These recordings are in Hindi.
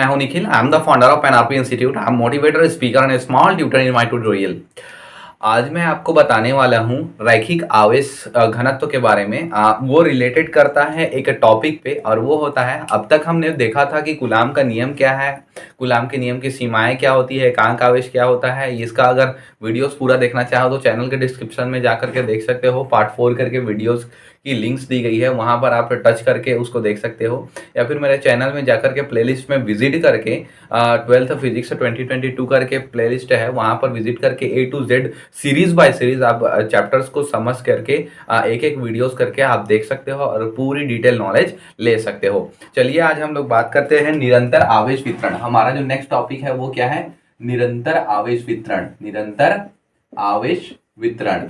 मैं हूं Nikhil. I am the founder of NRP institute. I am motivator, speaker and small tutor in my tutorial. आज मैं आपको बताने वाला हूँ रैखिक आवेश घनत्व के बारे में। वो रिलेटेड करता है एक टॉपिक पे, और वो होता है, अब तक हमने देखा था कि कूलाम का नियम क्या है, कूलाम के नियम की सीमाएं क्या होती है, एकांक आवेश क्या होता है। इसका अगर वीडियोस पूरा देखना चाहो तो चैनल के डिस्क्रिप्शन में जाकर के देख सकते हो। पार्ट 4 करके वीडियोस की लिंक्स दी गई है, वहां पर आप टच करके उसको देख सकते हो, या फिर मेरे चैनल में जाकर के प्लेलिस्ट में विजिट करके 12th फिजिक्स 2022 करके प्लेलिस्ट है, वहां पर विजिट करके A to Z series by series आप चैप्टर्स को समझ करके एक एक वीडियोस करके आप देख सकते हो और पूरी डिटेल नॉलेज ले सकते हो। चलिए आज हम लोग बात करते हैं निरंतर आवेश वितरण। हमारा जो नेक्स्ट टॉपिक है वो क्या है? निरंतर आवेश वितरण। निरंतर आवेश वितरण।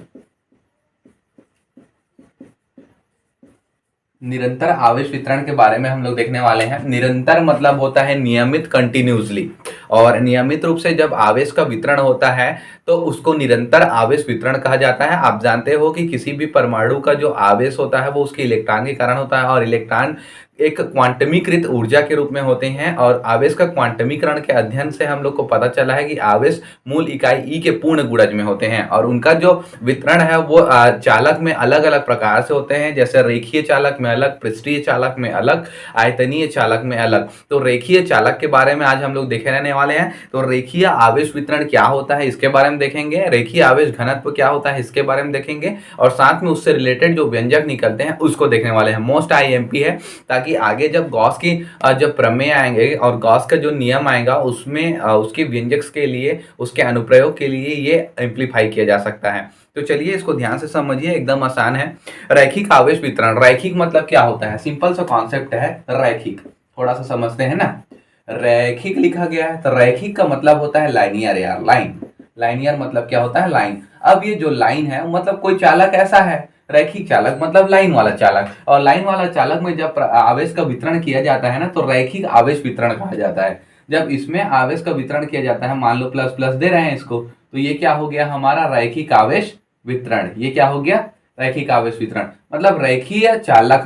निरंतर आवेश वितरण के बारे में हम लोग देखने वाले हैं। निरंतर मतलब होता है नियमित, कंटिन्यूसली, और नियमित रूप से जब आवेश का वितरण होता है तो उसको निरंतर आवेश वितरण कहा जाता है। आप जानते हो कि किसी भी परमाणु का जो आवेश होता है वो उसके इलेक्ट्रॉन के कारण होता है, और इलेक्ट्रॉन एक क्वांटमीकृत ऊर्जा के रूप में होते हैं। और आवेश का क्वांटमीकरण के अध्ययन से हम लोग को पता चला है कि आवेश मूल इकाई ई के पूर्ण गुणज में होते हैं, और उनका जो वितरण है वो चालक में अलग अलग प्रकार से होते हैं, जैसे रेखीय चालक में अलग, पृष्ठीय चालक में अलग, आयतनीय चालक में अलग। तो रेखीय चालक के बारे में आज हम लोग देखे रहने वाले हैं। तो रेखीय आवेश वितरण क्या होता है इसके बारे में देखेंगे, रेखीय आवेश घनत्व क्या होता है इसके बारे में देखेंगे, और साथ में उससे रिलेटेड जो व्यंजक निकलते हैं उसको देखने वाले हैं। मोस्ट IMP है, ताकि आगे जब गॉस की जब प्रमेय आएंगे और गॉस का जो नियम आएगा उसमें उसके व्यंजक के लिए, उसके अनुप्रयोग के लिए ये एम्प्लीफाई किया जा सकता है। तो चलिए इसको ध्यान से समझिए, एकदम आसान है। रैखिक आवेश वितरण। रैखिक मतलब क्या होता है? सिंपल सा कॉन्सेप्ट है रैखिक, थोड़ा सा समझते हैं ना। रैखिक लिखा गया है तो रैखिक का मतलब होता है लाइनियर यार, लाइन। लाइनियर मतलब क्या होता है? लाइन। अब ये जो लाइन है मतलब कोई चालक ऐसा है, रैखिक चालक मतलब लाइन वाला चालक, और लाइन वाला चालक में जब आवेश का वितरण किया जाता है ना तो रैखिक आवेश वितरण कहा जाता है। जब इसमें आवेश का वितरण किया जाता है, मान लो प्लस प्लस दे रहे हैं इसको, तो ये क्या हो गया हमारा? रैखिक आवेश वितरण। ये क्या हो गया? रैखिक आवेश वितरण। मतलब रैखिक चालक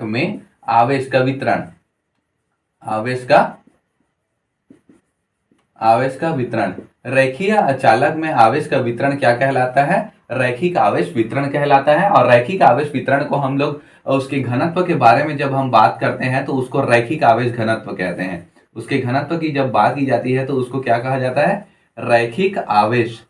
में आवेश का वितरण, आवेश का वितरण, रैखिक चालक में आवेश का वितरण क्या कहलाता है? रैखिक आवेश वितरण कहलाता है। और रैखिक आवेश वितरण को हम लोग उसके घनत्व के बारे में जब हम बात करते हैं तो उसको रैखिक आवेश घनत्व कहते हैं। उसके घनत्व की जब बात की जाती है तो उसको क्या कहा जाता है? रैखिक आवेश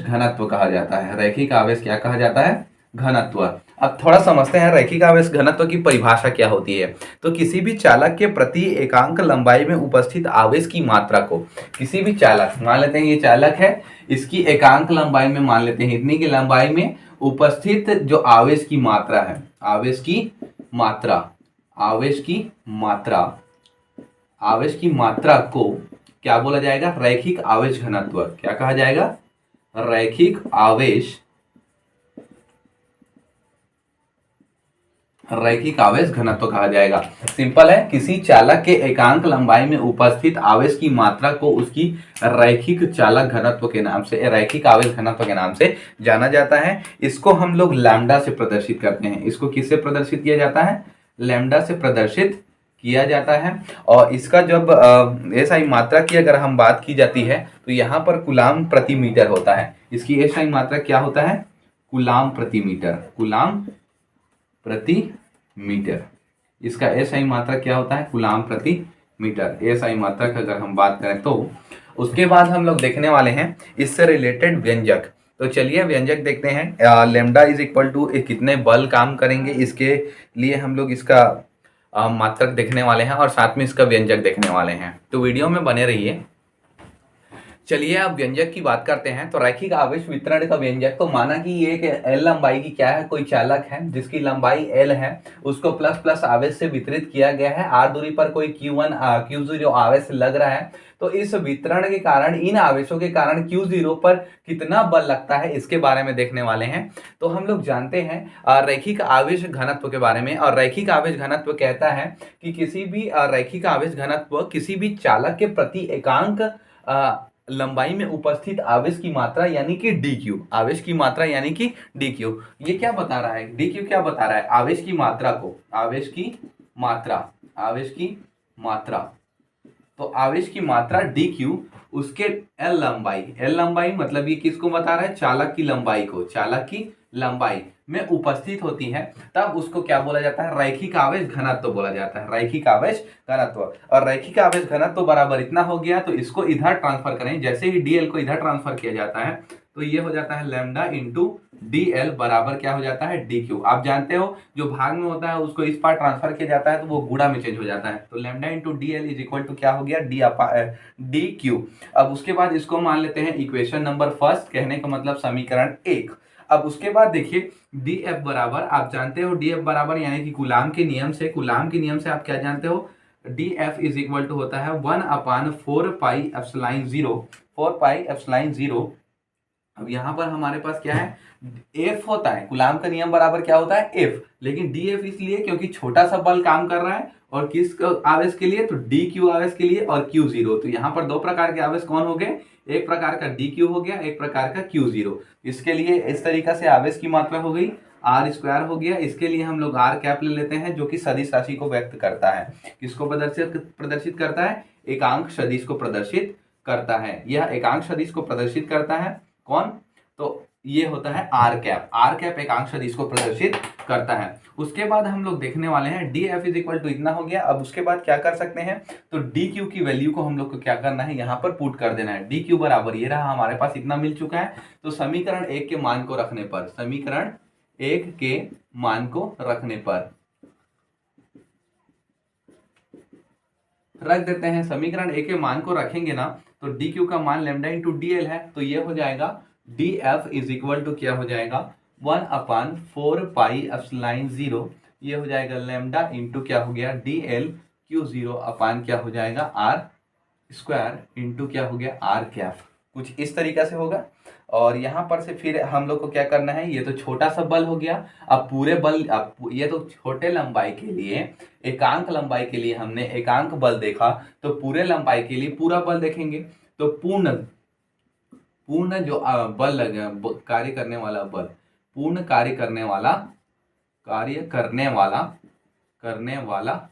घनत्व कहा जाता है। रैखिक आवेश क्या कहा जाता है? घनत्व। अब थोड़ा समझते हैं रैखिक आवेश घनत्व की परिभाषा क्या होती है। तो किसी भी चालक के प्रति एकांक लंबाई में उपस्थित आवेश की मात्रा को, किसी भी चालक, मान लेते हैं ये चालक है, इसकी एकांक लंबाई में मान लेते हैं इतनी की लंबाई में उपस्थित जो आवेश की मात्रा है, आवेश की मात्रा को क्या बोला जाएगा? रैखिक आवेश घनत्व। क्या कहा जाएगा? रैखिक आवेश घनत्व कहा जाएगा। सिंपल है, किसी चालक के एकांक लंबाई में उपस्थित आवेश की मात्रा को उसकी रैखिक चालक घनत्व के नाम से, रैखिक आवेश घनत्व के नाम से जाना जाता है। इसको हम लोग लैम्डा से प्रदर्शित करते हैं। इसको किससे प्रदर्शित किया जाता है? लैम्डा से प्रदर्शित किया जाता है। और इसका जब SI मात्रा की अगर हम बात की जाती है तो यहाँ पर कूलाम प्रति मीटर होता है। इसकी SI मात्रा क्या होता है? कूलाम प्रति मीटर। इसका SI मात्रा क्या होता है? कूलाम प्रति मीटर। SI मात्रा की अगर हम बात करें तो उसके बाद हम लोग देखने वाले हैं इससे रिलेटेड व्यंजक। तो चलिए व्यंजक देखते हैं। लैम्डा इज इक्वल टू कितने बल काम करेंगे, इसके लिए हम लोग इसका मात्रक देखने वाले हैं और साथ में इसका व्यंजक देखने वाले हैं। तो वीडियो में बने रहिए। चलिए अब व्यंजक की बात करते हैं। तो रैखिक आवेश वितरण का व्यंजक, तो माना कि ये एक L लंबाई की क्या है, कोई चालक है जिसकी लंबाई L है, उसको प्लस प्लस आवेश से वितरित किया गया है। R दूरी पर कोई Q1 Q0 आवेश लग रहा है। तो इस वितरण के कारण, इन आवेशों के कारण Q0 पर कितना बल लगता है इसके बारे में देखने वाले हैं। तो हम लोग जानते हैं रैखिक आवेश घनत्व के बारे में, और रैखिक आवेश घनत्व कहता है कि किसी भी रैखिक आवेश घनत्व किसी भी चालक के प्रति एकांक लंबाई में उपस्थित आवेश की मात्रा यानी कि dq, आवेश की मात्रा यानी कि dq। ये क्या बता रहा है? dq क्या बता रहा है? आवेश की मात्रा को, आवेश की मात्रा, तो आवेश की मात्रा डी क्यू, उसके एल लंबाई मतलब ये किसको बता रहा है, चालक की लंबाई को, चालक की लंबाई में उपस्थित होती है, तब उसको क्या बोला जाता है, रैखिक आवेश घनत्व बोला जाता है, रैखिक आवेश घनत्व। और रैखिक आवेश घनत्व बराबर इतना हो गया, तो इसको इधर ट्रांसफर करें, जैसे ही डीएल को इधर ट्रांसफर किया जाता है तो ये हो जाता है लैम्डा इंटू डीएल बराबर क्या हो जाता है, डी क्यू। आप जानते हो जो भाग में होता है उसको इस पार ट्रांसफर किया जाता है तो वो गुणा में चेंज हो जाता है, तो lambda into D L is equal to क्या हो गया, डी क्यू। अब उसके बाद इसको मान लेते हैं इक्वेशन नंबर फर्स्ट, कहने का मतलब समीकरण 1। अब उसके बाद देखिए डी एफ बराबर, आप जानते हो डी एफ बराबर यानी कि कूलाम के नियम से आप क्या जानते हो, D F is equal to होता है 1/4 पाई एप्सिलॉन 0। अब यहाँ पर हमारे पास क्या है, एफ होता है, कूलाम का नियम बराबर क्या होता है, एफ, लेकिन डी एफ इसलिए क्योंकि छोटा सा बल काम कर रहा है, और किस आवेश के लिए, तो डी क्यू आवेश के लिए, और क्यू जीरो। तो यहाँ पर दो प्रकार के आवेश कौन हो गए, एक प्रकार का डी क्यू हो गया, एक प्रकार का क्यू जीरो। इसके लिए इस तरीका से आवेश की मात्रा हो गई, आर स्क्वायर हो गया। इसके लिए हम लोग आर कैप ले लेते हैं, जो कि सदिश राशि को व्यक्त करता है, किसको प्रदर्शित करता है, एकांक सदिश को प्रदर्शित करता है। यह एकांक सदिश को प्रदर्शित करता है कौन, तो ये होता है आर कैप एकांक सदिश को प्रदर्शित करता है। उसके बाद हम लोग देखने वाले हैं D F is equal to इतना हो गया। अब उसके बाद क्या कर सकते हैं, तो डी क्यू की वैल्यू को हम लोग को क्या करना है, यहाँ पर पुट कर देना है। डी क्यू बराबर ये रहा, हमारे पास इतना मिल चुका है। तो समीकरण 1 के मान को रखने पर, समीकरण 1 के मान को रखने पर रख देते हैं, समीकरण 1 के मान को रखेंगे ना, तो डी क्यू का मान लैम्डा इंटू डी एल है, तो ये हो जाएगा D F is equal to क्या हो जाएगा, 1/4 पाई एप्सिलॉन 0, ये हो जाएगा लैम्डा इंटू क्या हो गया, डी एल क्यू जीरो अपान क्या हो जाएगा, आर स्क्वायर इंटू क्या हो गया, आर कैप। कुछ इस तरीका से होगा। और यहाँ पर से फिर हम लोग को क्या करना है, ये तो छोटा सा बल हो गया। अब पूरे बल, अब ये तो छोटे लंबाई के लिए, एकांक लंबाई के लिए हमने एकांक बल देखा, तो पूरे लंबाई के लिए पूरा बल देखेंगे। तो पूर्ण जो बल लगे, कार्य करने वाला बल, पूर्ण कार्य करने वाला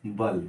बल,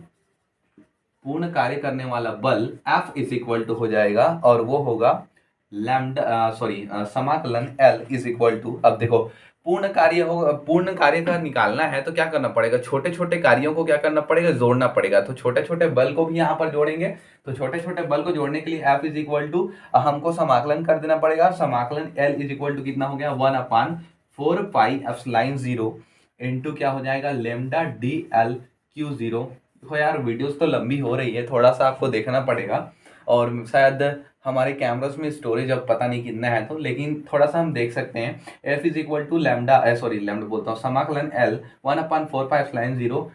पूर्ण कार्य करने वाला बल F इज इक्वल टू हो जाएगा, और वो होगा लैम्डा समाकलन L इज इक्वल टू, अब देखो पूर्ण कार्य का निकालना है तो क्या करना पड़ेगा, छोटे छोटे कार्यों को क्या करना पड़ेगा, जोड़ना पड़ेगा। तो छोटे छोटे बल को भी यहाँ पर जोड़ेंगे, तो छोटे छोटे बल को जोड़ने के लिए F इज इक्वल टू हमको समाकलन कर देना पड़ेगा। समाकलन L इज इक्वल टू कितना हो गया, 1/4 पाई एप्सिलॉन 0 इंटू क्या हो जाएगा, lambda D L Q zero. देखो यार वीडियोस तो लंबी हो रही है, थोड़ा सा आपको देखना पड़ेगा, और शायद हमारे कैमरास में स्टोरेज अब पता नहीं कितना है, तो लेकिन थोड़ा सा हम देख सकते हैं। F is equal to lambda बोलता हूँ, समाकलन L 1/4 pi epsilon 0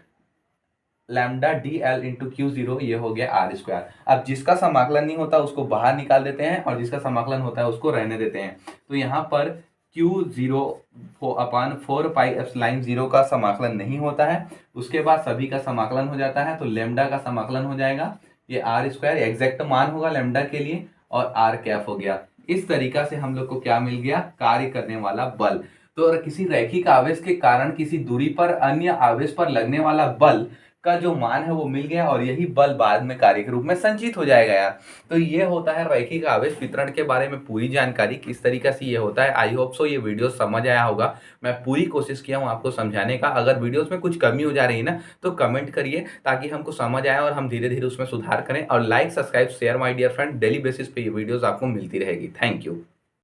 lambda D L into Q zero, ये हो गया आर स्क्वायर। अब जिसका समाकलन नहीं होता उसको बाहर निकाल देते हैं, और जिसका समाकलन होता है उसको रहने देते हैं। तो यहाँ पर क्यू जीरो अपान 4 पाई एप्सिलॉन 0 का समाकलन नहीं होता है, उसके बाद सभी का समाकलन हो जाता है, तो लेमडा का समाकलन हो जाएगा, ये आर स्क्वायर एग्जैक्ट मान होगा लेमडा के लिए, और आर कैप हो गया। इस तरीका से हम लोग को क्या मिल गया, कार्य करने वाला बल। तो किसी रैखिक आवेश के कारण किसी दूरी पर अन्य आवेश पर लगने वाला बल का जो मान है वो मिल गया, और यही बल बाद में कार्य के रूप में संचित हो जाएगा यार। तो ये होता है रैखिक आवेश वितरण के बारे में पूरी जानकारी, किस तरीके से ये होता है। आई होप सो ये वीडियो समझ आया होगा। मैं पूरी कोशिश किया हूँ आपको समझाने का। अगर वीडियोस में कुछ कमी हो जा रही है ना, तो कमेंट करिए ताकि हमको समझ आए और हम धीरे धीरे उसमें सुधार करें। और like, subscribe, share my dear friend, daily basis पे ये वीडियोस आपको मिलती रहेगी। Thank you.